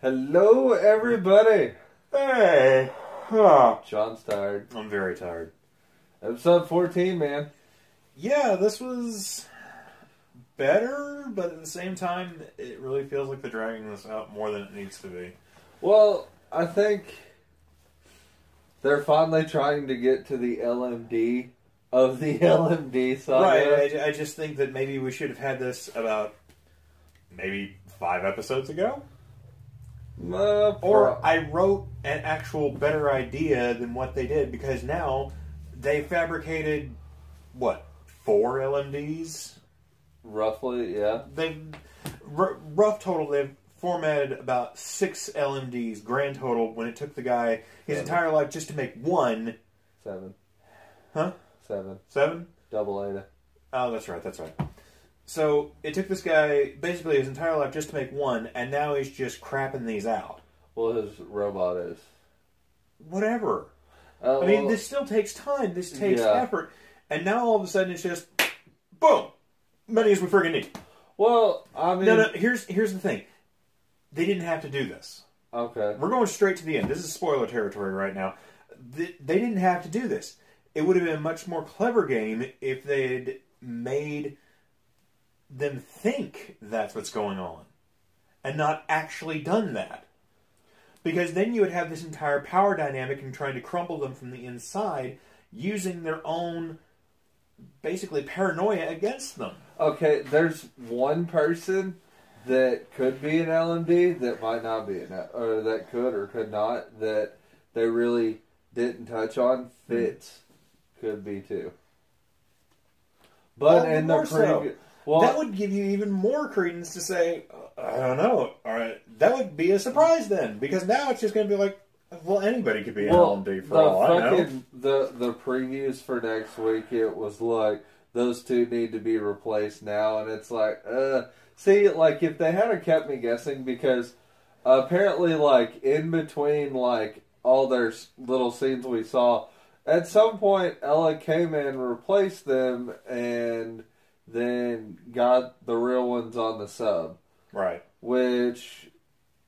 Hello, everybody. Hey. Huh. Sean's tired. I'm very tired. Episode 14, man. Yeah, this was better, but at the same time, it really feels like they're dragging this out more than it needs to be. Well, I think they're finally trying to get to the LMD of the LMD saga. Right, I just think that maybe we should have had this about maybe 5 episodes ago. Or I wrote an actual better idea than what they did, because now they fabricated, what, 4 LMDs? Roughly, yeah. Rough total, they've formatted about 6 LMDs, grand total, when it took the guy his entire life just to make one. 7. Huh? 7. 7? Double Ada. Oh, that's right. So, it took this guy basically his entire life just to make one, and now he's just crapping these out. Well, his robot is. Whatever. I mean, this still takes time. This takes effort. And now all of a sudden it's just, boom! Money as we friggin' need. Well, I mean... No, here's the thing. They didn't have to do this. Okay. We're going straight to the end. This is spoiler territory right now. They didn't have to do this. It would have been a much more clever game if they'd made them think that's what's going on. And not actually done that. Because then you would have this entire power dynamic and trying to crumble them from the inside using their own, basically, paranoia against them. Okay, there's one person that could be an LMD that might not be or that could or could not, that they really didn't touch on. Fitz could be too. But in the previous... Well, that would give you even more credence to say, I don't know. All right, that would be a surprise then, because now it's just going to be like, well, anybody could be an LMD for all I know. The previews for next week, it was like, those two need to be replaced now, and it's like, see, like, if they had kept me guessing, because apparently, like, in between, like, all their little scenes we saw, at some point, Ella came in, replaced them, and then got the real ones on the sub. Right. Which,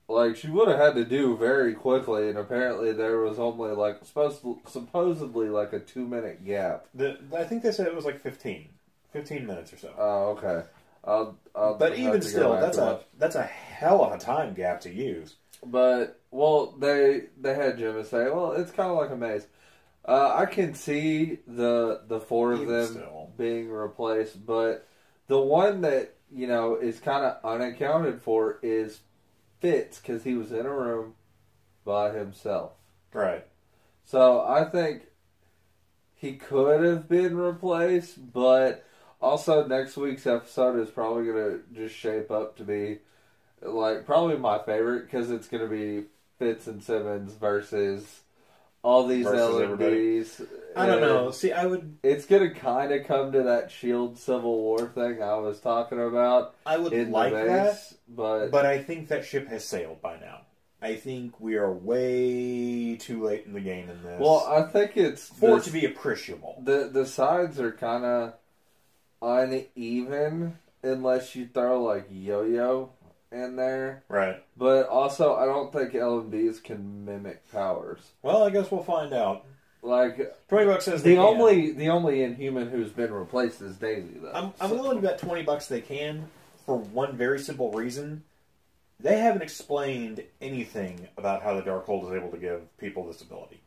like, she would have had to do very quickly, and apparently there was only, like, supposedly, like, a 2-minute gap. I think they said it was, like, 15 minutes or so. Oh, okay. But even still, that's a hell of a time gap to use. But, well, they had Jim say, well, it's kind of like a maze. I can see the 4 of them being replaced, but the one that, you know, is kind of unaccounted for is Fitz, because he was in a room by himself. Right. So I think he could have been replaced, but also next week's episode is probably going to just shape up to be, like, probably my favorite, because it's going to be Fitz and Simmons versus all these LMDs. I don't know. See, It's going to kind of come to that S.H.I.E.L.D Civil War thing I was talking about. I would like that, but I think that ship has sailed by now. I think we are way too late in the game in this. Well, I think it's... For it to be appreciable. The sides are kind of uneven unless you throw, like, Yo-Yo in there. Right. But also, I don't think LMDs can mimic powers. Well, I guess we'll find out. Like, $20 says the only Inhuman who's been replaced is Daisy, though. I'm willing to bet $20 they can, for one very simple reason. They haven't explained anything about how the Darkhold is able to give people this ability.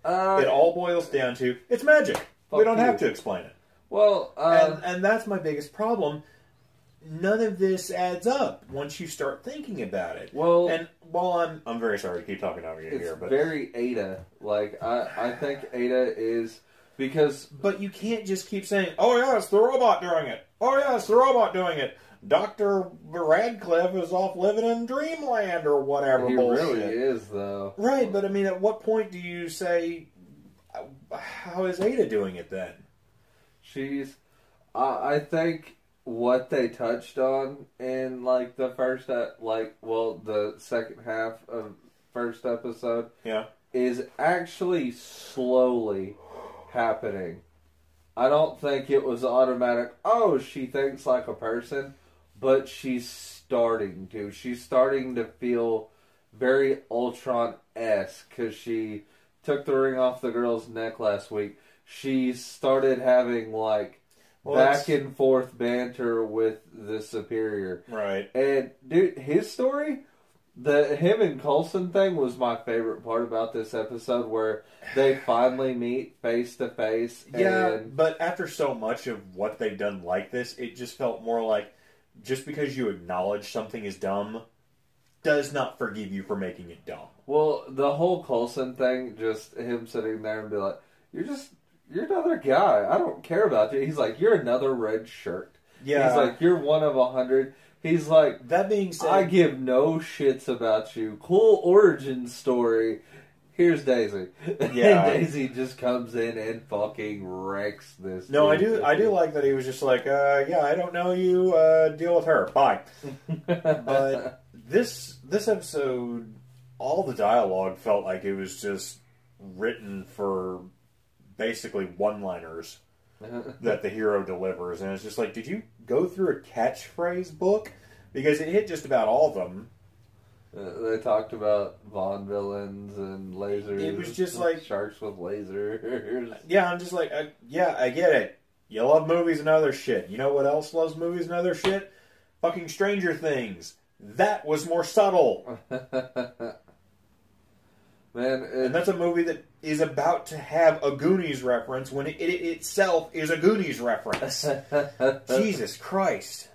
It all boils down to, it's magic. We don't have to explain it. Well, and that's my biggest problem. None of this adds up once you start thinking about it. Well, and while I'm very sorry to keep talking over you here, but very Ada. Like I think Ada is because. But you can't just keep saying, "Oh yeah, it's the robot doing it." Oh yeah, it's the robot doing it. Dr. Radcliffe is off living in dreamland or whatever. He bullshit. Really is though. Right, but I mean, at what point do you say, "How is Ada doing it?" Then she's. I think. What they touched on in, like, the first, the second half of first episode, is actually slowly happening. I don't think it was automatic, oh, she thinks like a person, but she's starting to. She's starting to feel very Ultron-esque because she took the ring off the girl's neck last week. She started having, like, back and forth banter with the Superior. Right. And, dude, his story, him and Coulson thing was my favorite part about this episode, where they finally meet face to face. Yeah, but after so much of what they've done like this, it just felt more like, just because you acknowledge something is dumb does not forgive you for making it dumb. Well, the whole Coulson thing, just him sitting there and be like, you're another guy. I don't care about you. He's like, you're another red shirt. Yeah. He's like, you're one of 100. He's like, that being said, I give no shits about you. Cool origin story. Here's Daisy. Yeah. And Daisy just comes in and fucking wrecks this. No, I do like that he was just like, yeah, I don't know you, deal with her. Bye. But this episode, all the dialogue felt like it was just written for basically one-liners that the hero delivers. And it's just like, did you go through a catchphrase book? Because it hit just about all of them. They talked about Vaughn villains and lasers. It was just like sharks with lasers. Yeah, I'm just like, yeah, I get it. You love movies and other shit. You know what else loves movies and other shit? Fucking Stranger Things. That was more subtle. Man, and that's a movie that is about to have a Goonies reference when it itself is a Goonies reference. Jesus Christ.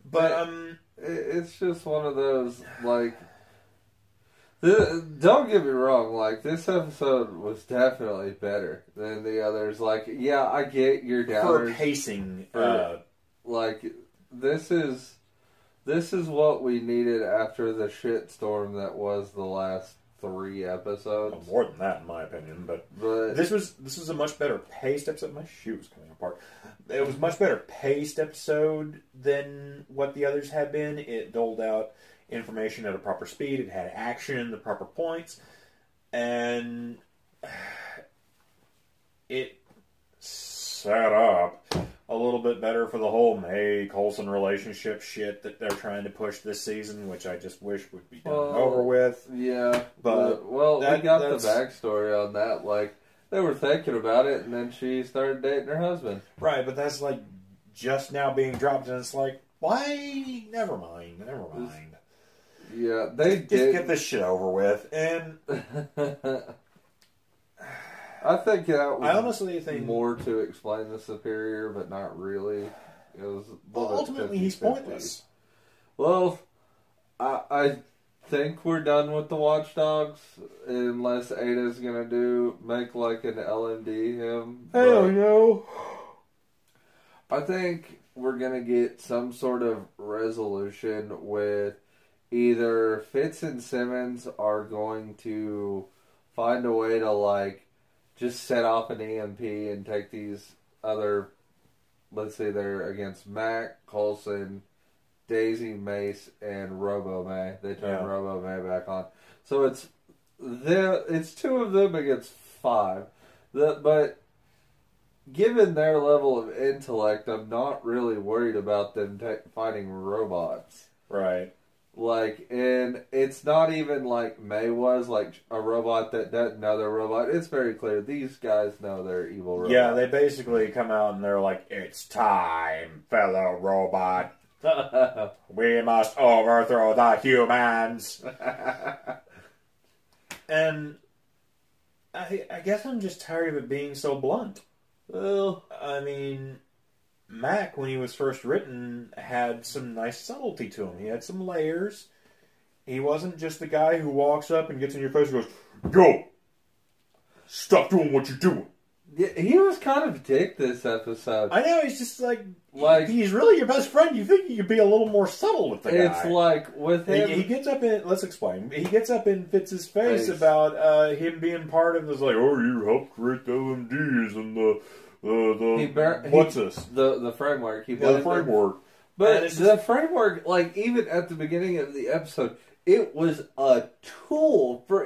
But, it's just one of those, like, don't get me wrong, like, this episode was definitely better than the others. Like, yeah, I get your downers. For pacing. Like, this is what we needed after the shitstorm that was the last 3 episodes. Well, more than that, in my opinion. But this was a much better paced episode. My shoe is coming apart. It was a much better paced episode than what the others had been. It doled out information at a proper speed. It had action, the proper points, and it set up a little bit better for the whole May Coulson relationship shit that they're trying to push this season, which I just wish would be done over with. Yeah, but we got the backstory on that. Like, they were thinking about it, and then she started dating her husband. Right, but that's like just now being dropped, and it's like, why? Never mind. Yeah, they just get this shit over with, and I think that was I honestly think more to explain the Superior, but not really. It was ultimately he's pointless. Well, I think we're done with the Watchdogs, unless Ada's gonna make like an LMD him. Hell no. I think we're gonna get some sort of resolution with either Fitz and Simmons are going to find a way to, like, just set off an EMP and take these other, let's say they're against Mac, Coulson, Daisy, Mace, and Robo-May. They turn Robo-May back on. So it's 2 of them against 5. But given their level of intellect, I'm not really worried about them fighting robots. Right. Like, and it's not even like May was, like a robot that doesn't know they're a robot. It's very clear. These guys know they're evil robots. Yeah, they basically come out and they're like, it's time, fellow robot. We must overthrow the humans. And I guess I'm just tired of it being so blunt. Well, I mean, Mac, when he was first written, had some nice subtlety to him. He had some layers. He wasn't just the guy who walks up and gets in your face and goes, "Yo, stop doing what you're doing." Yeah, he was kind of a dick this episode. I know, he's just like he's really your best friend. You think you could be a little more subtle with the guy. It's like, with him... He gets up in... Let's explain. He gets up in Fitz's face about him being part of this, like, oh, you helped create the LMDs and what's this? The framework. The framework. But the framework, like, even at the beginning of the episode, it was a tool for...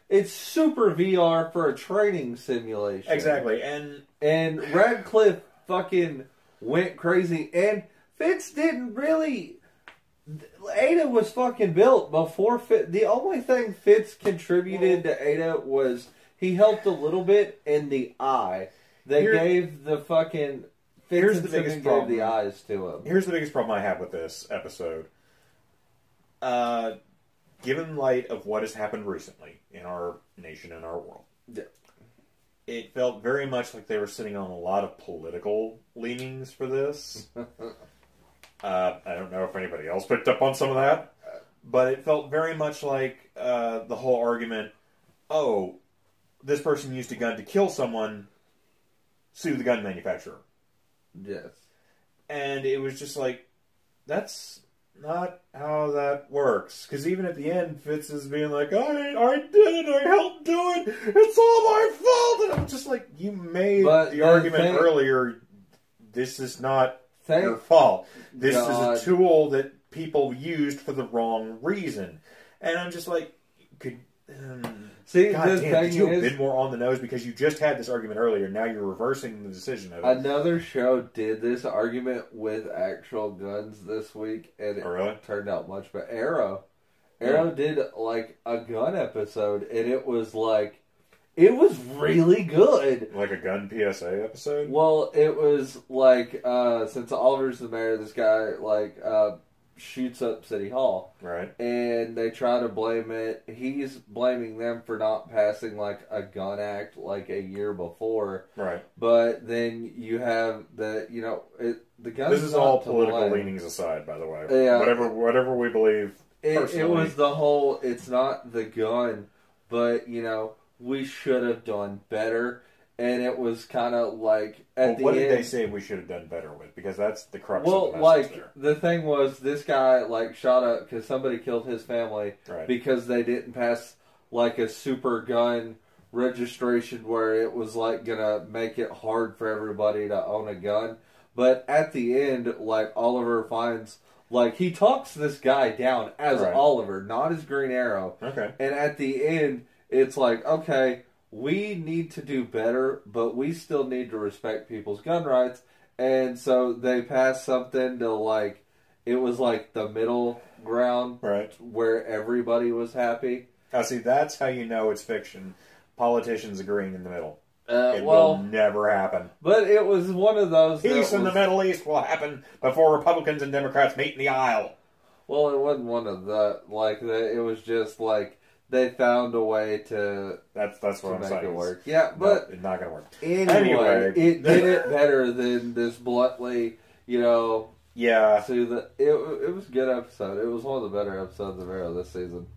It's super VR for a training simulation. Exactly. And Radcliffe fucking went crazy. And Fitz didn't really. Ada was fucking built before Fitz. The only thing Fitz contributed to Ada was he helped a little bit in the eye. They gave the fucking. Here's the biggest problem. Gave the eyes to him. Here's the biggest problem I have with this episode. Given light of what has happened recently in our nation and our world, it felt very much like they were sitting on a lot of political leanings for this. I don't know if anybody else picked up on some of that, but it felt very much like the whole argument, oh, this person used a gun to kill someone, sue the gun manufacturer. Yes. And it was just like, that's not how that works. Because even at the end, Fitz is being like, I did it, I helped do it, it's all my fault. And I'm just like, you made the argument earlier, this is not your fault. This is a tool that people used for the wrong reason. And I'm just like, could you have been more on the nose because you just had this argument earlier, now you're reversing the decision of it. Another show did this argument with actual guns this week, and it turned out much better. Arrow did like a gun episode, and it was like, it was really good. Like a gun PSA episode? Well, it was like, since Oliver's the mayor, this guy, like, shoots up City Hall. Right. And they try to blame it. He's blaming them for not passing, like, a gun act, like, a year before. Right. But then you have the, the gun. This is all political leanings aside, by the way. Yeah. Whatever we believe personally. It was the whole, it's not the gun, but, we should have done better. And it was kind of like at the end. What did they say we should have done better with? Because that's the crux of the message like there. The thing was, this guy like shot up because somebody killed his family because they didn't pass like a super gun registration where it was like gonna make it hard for everybody to own a gun. But at the end, like Oliver finds, like he talks this guy down as Oliver, not as Green Arrow. Okay. And at the end, it's like, okay, we need to do better, but we still need to respect people's gun rights. And so they passed something to like, it was like the middle ground, where everybody was happy. Now, see, that's how you know it's fiction. Politicians agreeing in the middle. It will never happen. But it was one of those. Peace in the Middle East will happen before Republicans and Democrats meet in the aisle. Well, it wasn't one of the it was just like. They found a way to that's what I'm saying. Make it work. Yeah, but it's not going to work. Anyway, it did it better than this bluntly, Yeah. So it was a good episode. It was one of the better episodes of Arrow this season.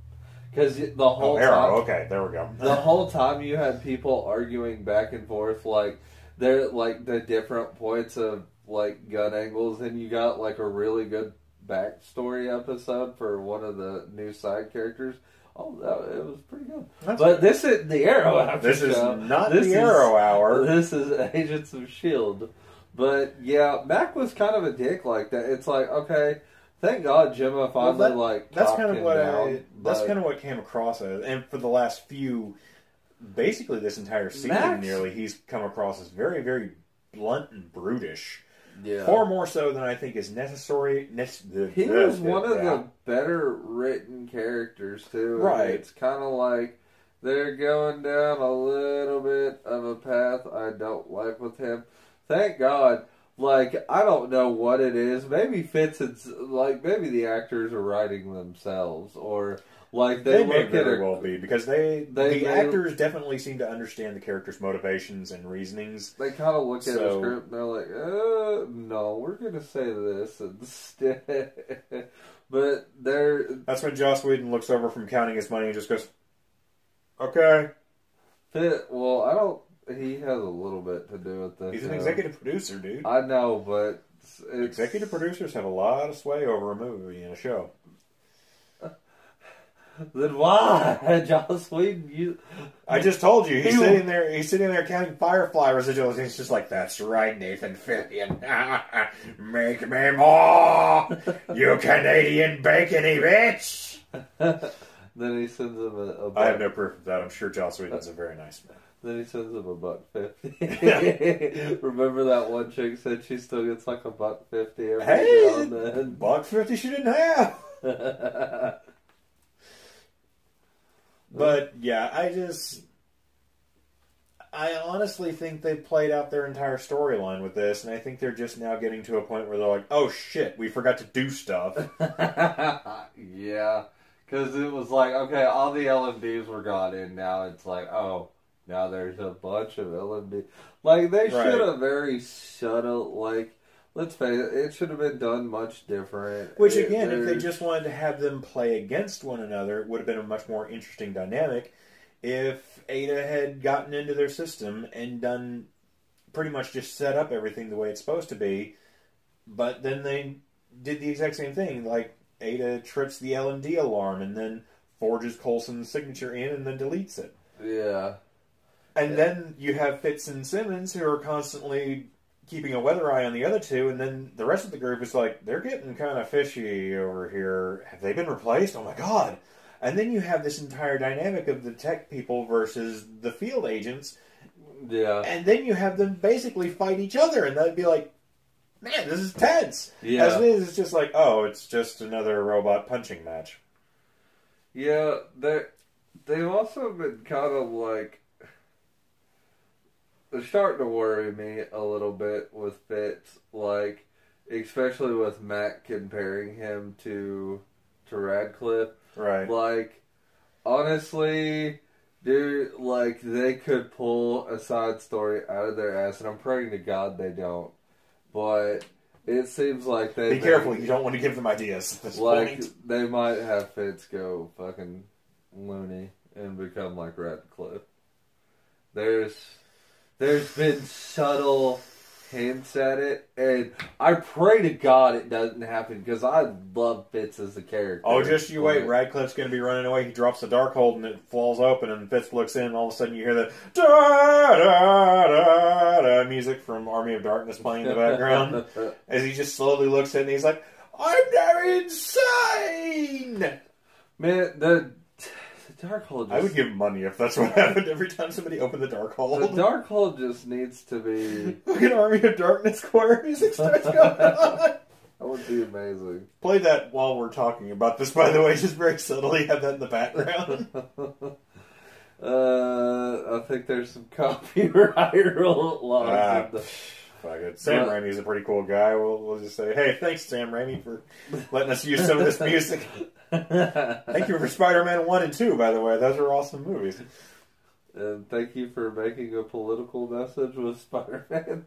Because the whole Arrow. Okay, there we go. The whole time you had people arguing back and forth, like they're like the different points of like gun angles, and you got like a really good backstory episode for one of the new side characters. Oh, it was pretty good. But this is the Arrow Hour. This is not the Arrow Hour. This is Agents of S.H.I.E.L.D. But yeah, Mac was kind of a dick like that. It's like, okay, thank God Gemma finally that's kind of what that's kind of what came across as, and for the last basically this entire season, nearly he's come across as very, very blunt and brutish. Yeah. Far more so than I think is necessary. He was one of the better written characters, too. Right. It's kind of like they're going down a little bit of a path I don't like with him. Thank God. Like, I don't know what it is. Maybe maybe the actors are writing themselves, or like they may very well be, because the actors definitely seem to understand the characters' motivations and reasonings. They kind of look at the script and they're like, no, we're going to say this instead. But that's when Joss Whedon looks over from counting his money and just goes, okay. Well, I don't. He has a little bit to do with this. He's an executive producer, dude. I know, but executive producers have a lot of sway over a movie and a show. Then why, Joss Whedon? I just told you. He's sitting there counting Firefly residuals. And he's just like, "That's right, Nathan Fillion. Make me more, you Canadian bacony bitch." Then he sends him a I have no proof of that. I'm sure Joss Whedon's a very nice man. Then he sends him $1.50. Remember that one chick said she still gets like $1.50 every now and then. $1.50 she didn't have. But yeah, I honestly think they've played out their entire storyline with this, and I think they're just now getting to a point where they're like, oh shit, we forgot to do stuff. Yeah, because it was like, okay, all the LMDs were gone in, now it's like, oh, now there's a bunch of LMD. Like, they should have very subtle, like, let's face it should have been done much different. Which, again, if they just wanted to have them play against one another, it would have been a much more interesting dynamic. If Ada had gotten into their system and done pretty much just set up everything the way it's supposed to be, but then they did the exact same thing. Like, Ada trips the LMD alarm and then forges Coulson's signature in and then deletes it. Yeah. And then you have Fitz and Simmons who are constantly keeping a weather eye on the other two, and then the rest of the group is like, they're getting kind of fishy over here. Have they been replaced? Oh my god. And then you have this entire dynamic of the tech people versus the field agents. Yeah. And then you have them basically fight each other, and that'd be like, man, this is tense. Yeah. As it is, it's just like, oh, it's just another robot punching match. Yeah, they've also been kind of like, they're starting to worry me a little bit with Fitz, like, especially with Matt comparing him to Radcliffe. Right. Like, honestly, dude, like, they could pull a side story out of their ass, and I'm praying to God they don't. But it seems like they... Be careful, you don't want to give them ideas at this point. They might have Fitz go fucking loony and become like Radcliffe. There's been subtle hints at it, and I pray to God it doesn't happen, because I love Fitz as a character. Oh, just you wait. Radcliffe's going to be running away. He drops the Darkhold, and it falls open, and Fitz looks in, and all of a sudden you hear the da-da-da-da music from Army of Darkness playing in the background, as he just slowly looks in, and he's like, I'm now insane! Man, the Darkhold just... I would give money if that's what happened every time somebody opened the Darkhold. The Darkhold just needs to be... Fucking Army of Darkness choir music starts going on. That would be amazing. Play that while we're talking about this, by the way. Just very subtly have that in the background. I think there's some copyright laws. Fuck it. Sam Raimi's a pretty cool guy. We'll just say, hey, thanks, Sam Raimi, for letting us use some of this music. Thank you for Spider-Man 1 and 2, by the way. Those are awesome movies. And thank you for making a political message with Spider-Man.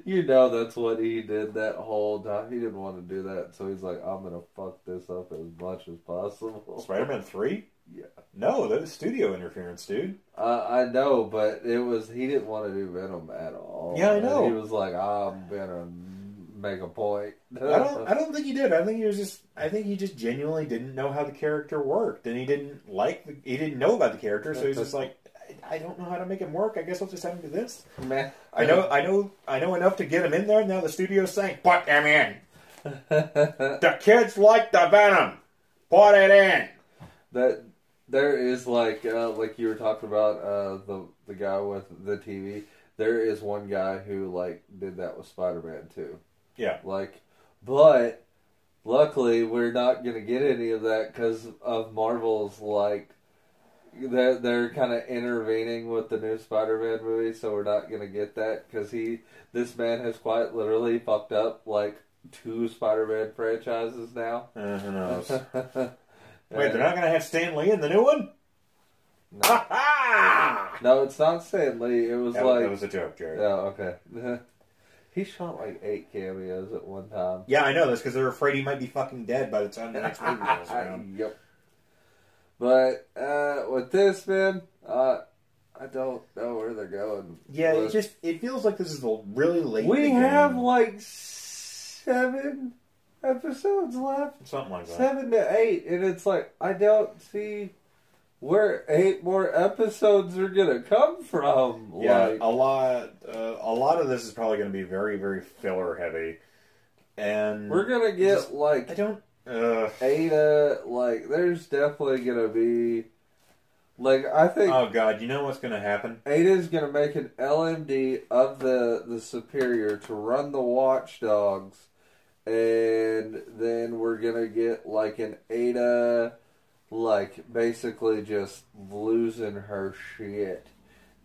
You know that's what he did that whole time. He didn't want to do that, so he's like, I'm going to fuck this up as much as possible. Spider-Man 3? Yeah. No, that was studio interference, dude. I know, but he didn't want to do Venom at all. Yeah, I know. And he was like, I'm going to make a point. I don't think he did. I think he just genuinely didn't know how the character worked, and he didn't know about the character, so he's just like, I don't know how to make him work. I guess I'll just have him do this. Meh. I know enough to get him in there. Now the studio's saying, put him in. The kids like the Venom. Put it in. That there is like you were talking about the guy with the TV. There is one guy who like did that with Spider-Man too. Yeah. But luckily we're not gonna get any of that because of Marvel's like. They're kind of intervening with the new Spider-Man movie, so we're not going to get that, because this man has quite literally fucked up, like, 2 Spider-Man franchises now. Who knows? Wait, they're not going to have Stan Lee in the new one? No. No, it's not Stan Lee. It was that was a joke, Jared. Oh, okay. He shot like 8 cameos at one time. Yeah, I know this, because they're afraid he might be fucking dead by the time the next movie rolls around. Yep. But with this, man, I don't know where they're going. Yeah, it feels like this is really late. We have like 7 episodes left. Something like that. 7 to 8, and it's like I don't see where 8 more episodes are gonna come from. Yeah, a lot of this is probably going to be very, very filler heavy, and we're gonna get Ada, like, there's definitely gonna be, like, I think. Oh God, you know what's gonna happen? Ada's gonna make an LMD of the Superior to run the Watchdogs, and then we're gonna get like an Ada, like, basically just losing her shit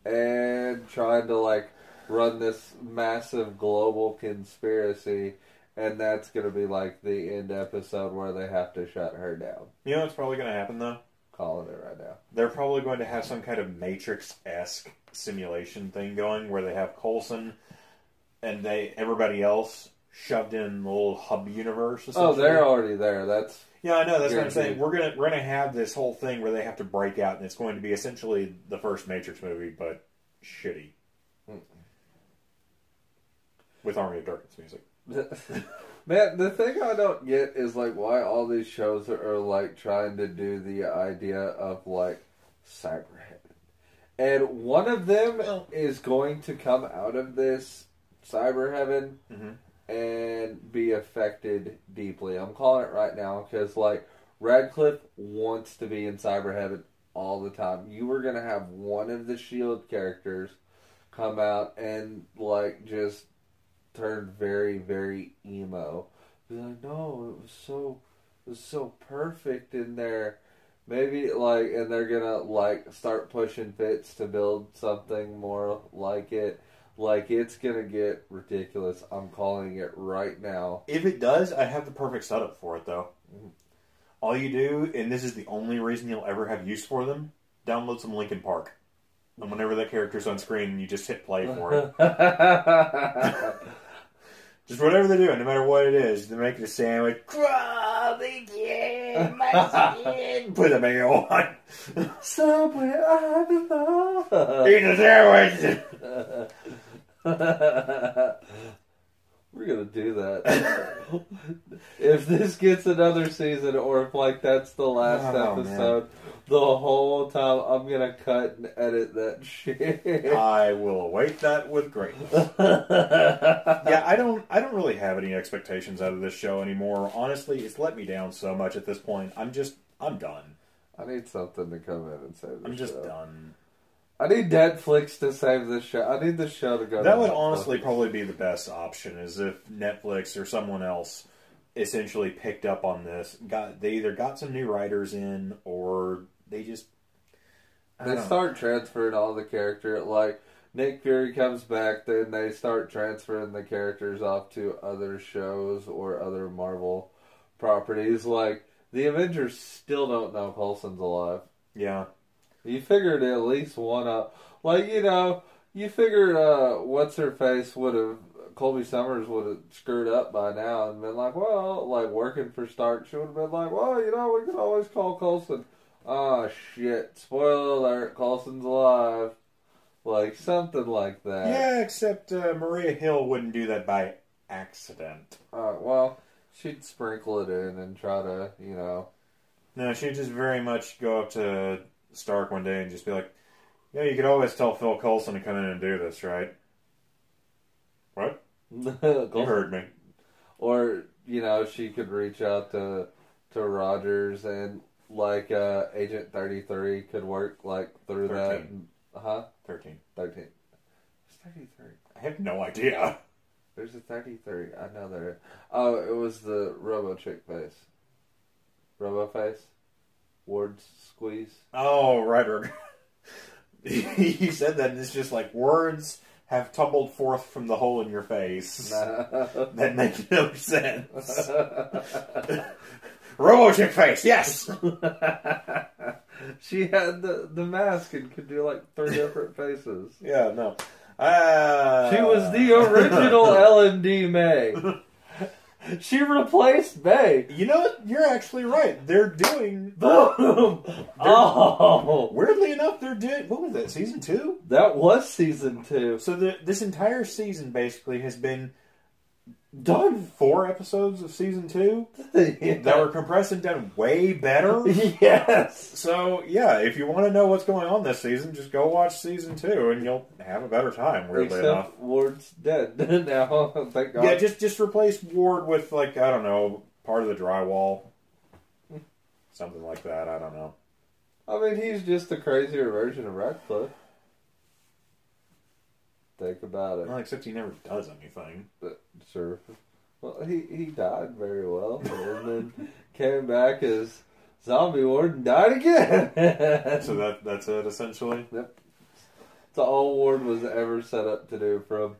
and trying to, like, run this massive global conspiracy, and that's going to be, like, the end episode where they have to shut her down. You know what's probably going to happen, though? Calling it right now. They're probably going to have some kind of Matrix-esque simulation thing going where they have Coulson and everybody else shoved in the little hub universe. Oh, they're already there. That's... Yeah, I know. That's what I'm saying. We're gonna have this whole thing where they have to break out, and it's going to be essentially the first Matrix movie, but shitty, with Army of Darkness music. Man, the thing I don't get is, like, why all these shows are like trying to do the idea of, like, cyber heaven, and one of them is going to come out of this cyber heaven. Mm-hmm. And be affected deeply. I'm calling it right now because, like, Radcliffe wants to be in cyber heaven all the time. You were going to have one of the S.H.I.E.L.D characters come out and, like, just turn very, very emo. Be like, no, it was so perfect in there. Maybe, like, and they're going to, like, start pushing Fitz to build something more like it. Like, it's going to get ridiculous. I'm calling it right now. If it does, I have the perfect setup for it, though. Mm-hmm. All you do, and this is the only reason you'll ever have use for them, download some Linkin Park. And whenever that character's on screen, you just hit play for it. Just whatever they're doing, no matter what it is. They're making a sandwich. Crawl again, my skin. Put the mayo on. Somewhere I belong. Eat a sandwich. We're gonna do that. If this gets another season, or if, like, that's the last episode, man, the whole time I'm gonna cut and edit that shit. I will await that with greatness. Yeah, I don't really have any expectations out of this show anymore. Honestly, it's let me down so much at this point. I'm done. I need something to come in and save this I'm just show. Done. I need Netflix to save this show. I need this show to go. That would honestly probably be the best option, is if Netflix or someone else essentially picked up on this. They either got some new writers in, or they just... They start transferring all the character. Like, Nick Fury comes back, then they start transferring the characters off to other shows or other Marvel properties. Like, the Avengers still don't know Coulson's alive. Yeah. You figured at least one up. Like, you know, you figured what's-her-face would have... Colby Summers would have screwed up by now and been like, well, like, working for Stark, she would have been like, well, you know, we can always call Coulson. Oh, shit. Spoiler alert, Coulson's alive. Like, something like that. Yeah, except Maria Hill wouldn't do that by accident. Well, she'd sprinkle it in and try to, you know... No, she'd just very much go up to Stark one day and just be like, yeah, you could always tell Phil Coulson to come in and do this, right? What? You heard me. Or, you know, she could reach out to Rogers and, like, Agent 33 could work, like, through 13. that. Huh? 13. It's 33. I have no idea. There's a 33. I know there. Oh, it was the Robo Chick face. Robo face? Ward's squeeze? Oh, right. You said that and it's just like words have tumbled forth from the hole in your face. That makes no sense. Robo Chick face, yes! She had the mask and could do like 3 different faces. Yeah, no. She was the original LMD May. She replaced May. You know what? You're actually right. They're doing... Boom! Weirdly enough, they're doing... What was that, season 2? That was season 2. So this entire season basically has been done 4 episodes of season 2 yeah. that were compressed and done way better. Yes. So, yeah, if you want to know what's going on this season, just go watch season 2 and you'll have a better time, weirdly enough. Ward's dead now, thank God. Yeah, just replace Ward with, like, I don't know, part of the drywall. Something like that. I don't know. I mean, he's just a crazier version of Radcliffe. Think about it. Well, except he never does anything. Sure. Well, he died very well, and then came back as Zombie Ward and died again. So that's it, essentially? Yep. It's all Ward was ever set up to do from...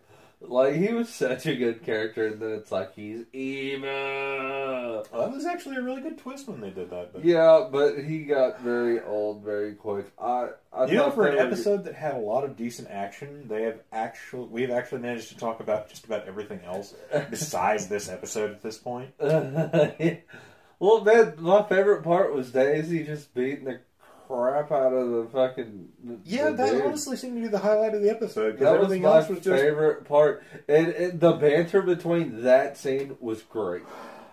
Like, he was such a good character, and then it's like, he's evil. Well, that was actually a really good twist when they did that. But... Yeah, but he got very old very quick. I for an episode that had a lot of decent action, we've actually managed to talk about just about everything else besides this episode at this point. Well, man, my favorite part was Daisy just beating the crap out of the fucking... That honestly seemed to be the highlight of the episode. That was my favorite part. And the banter between that scene was great.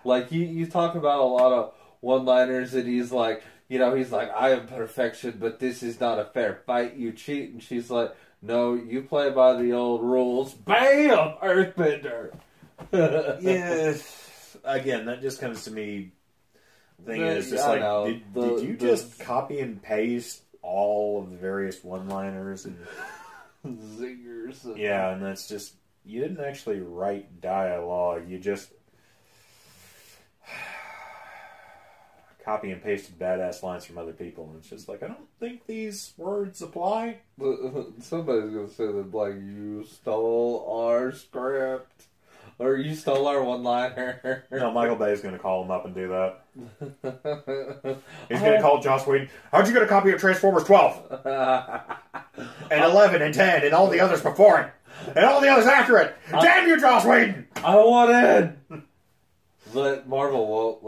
Like, you talk about a lot of one-liners, and he's like, I am perfection, but this is not a fair fight. You cheat. And she's like, no, you play by the old rules. Bam! Earthbender! Yes. Again, that just comes to me... Thing is, just like, did you just copy and paste all of the various one-liners and zingers? And that's just, you didn't actually write dialogue. You just copy and pasted badass lines from other people, and it's just like, I don't think these words apply. Somebody's gonna say that, like, you stole our script. Or you stole our one-liner. No, Michael Bay is going to call him up and do that. He's going to call Joss Whedon. How'd you get a copy of Transformers 12? And 11 and 10 and all the others before it. And all the others after it. Damn you, Joss Whedon! I want in! But Marvel won't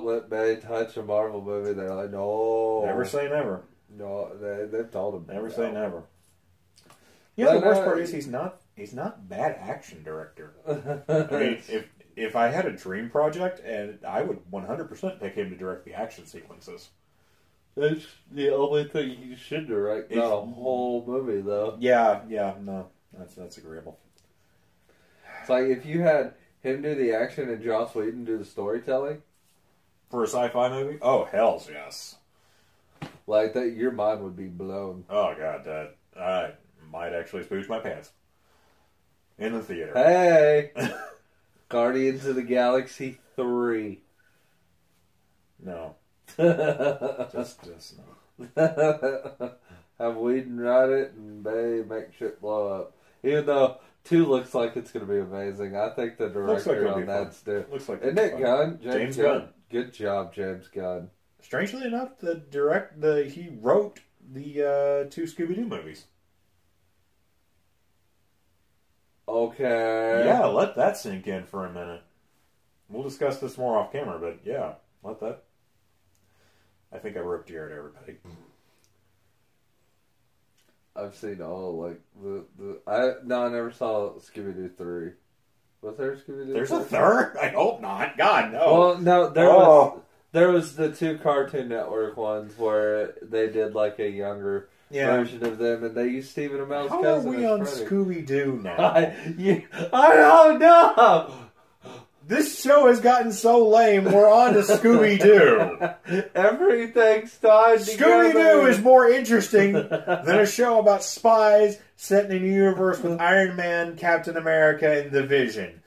let Bay touch a Marvel movie. They're like, no. Never say never. No, they've told him. Never say never. The worst part is he's not bad action director. I mean, if I had a dream project, and I would 100% pick him to direct the action sequences. That's the only thing he should direct, not a whole movie, though. Yeah, no, that's agreeable. It's like if you had him do the action and Joss Whedon do the storytelling for a sci-fi movie. Oh, hells yes! Like that, your mind would be blown. Oh god, I might actually spooge my pants. In the theater. Hey! Guardians of the Galaxy 3. No. just no. Have Whedon write it and Bay make shit blow up. Even though 2 looks like it's going to be amazing. I think the director on that's due. Looks like Isn't it Gunn? James Gunn. Good job, James Gunn. Strangely enough, he wrote the 2 Scooby-Doo movies. Okay. Yeah, let that sink in for a minute. We'll discuss this more off camera, but yeah, let that... I think I roped you out, everybody. I've seen all, like, I never saw Scooby-Doo 3. Was there a Scooby-Doo There's 3? a third? I hope not. God, no. Well, no, there was the 2 Cartoon Network ones where they did, like, a younger... version of them, and they used Stephen Amell's cousin. How are we on Scooby-Doo now? I don't know! This show has gotten so lame, we're on to Scooby-Doo. Everything's tied together. Scooby-Doo is more interesting than a show about spies set in a universe with Iron Man, Captain America, and the Vision.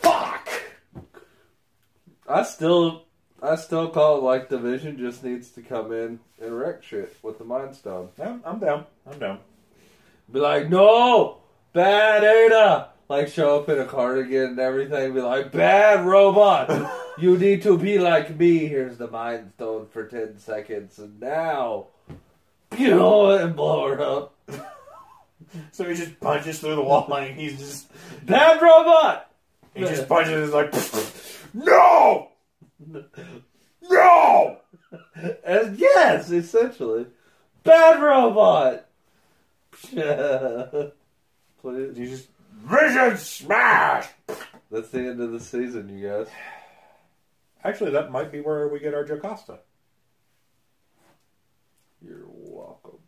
Fuck! I still call it like the Vision just needs to come in and wreck shit with the Mind Stone. I'm down. Be like, no! Bad Ada! Like, show up in a cardigan and everything. Be like, bad robot! You need to be like me. Here's the Mind Stone for 10 seconds. And now, and blow her up. So he just punches through the wall and he's just... Bad robot! He just punches and is like, no! No! And yes, essentially. Bad robot! Please. You just... Vision smash! That's the end of the season, you guys. Actually, that might be where we get our Jocasta. You're welcome.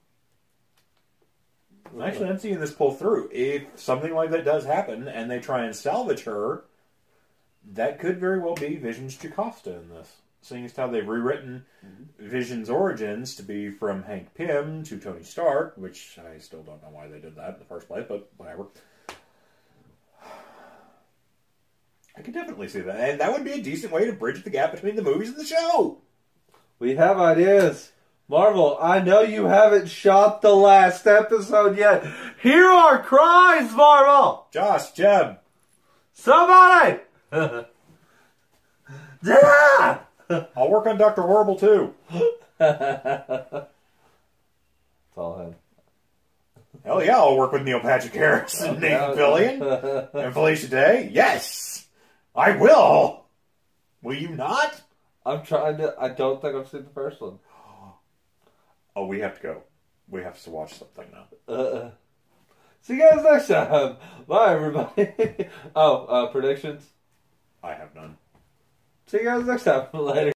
Actually, I'm seeing this pull through. If something like that does happen and they try and salvage her, that could very well be Vision's Jocasta in this. Seeing as how they've rewritten Vision's origins to be from Hank Pym to Tony Stark, which I still don't know why they did that in the first place, but whatever. I could definitely see that. And that would be a decent way to bridge the gap between the movies and the show. We have ideas. Marvel, I know you haven't shot the last episode yet. Hear our cries, Marvel! Josh, Jeb. Somebody! Yeah! I'll work on Dr. Horrible, too. It's all him. Hell yeah, I'll work with Neil Patrick Harris and Nathan Fillion and Felicia Day. Yes! I will! Will you not? I'm trying to... I don't think I've seen the first one. Oh, we have to go. We have to watch something now. See you guys next time. Bye, everybody. Predictions? I have none. See you guys next time. Later.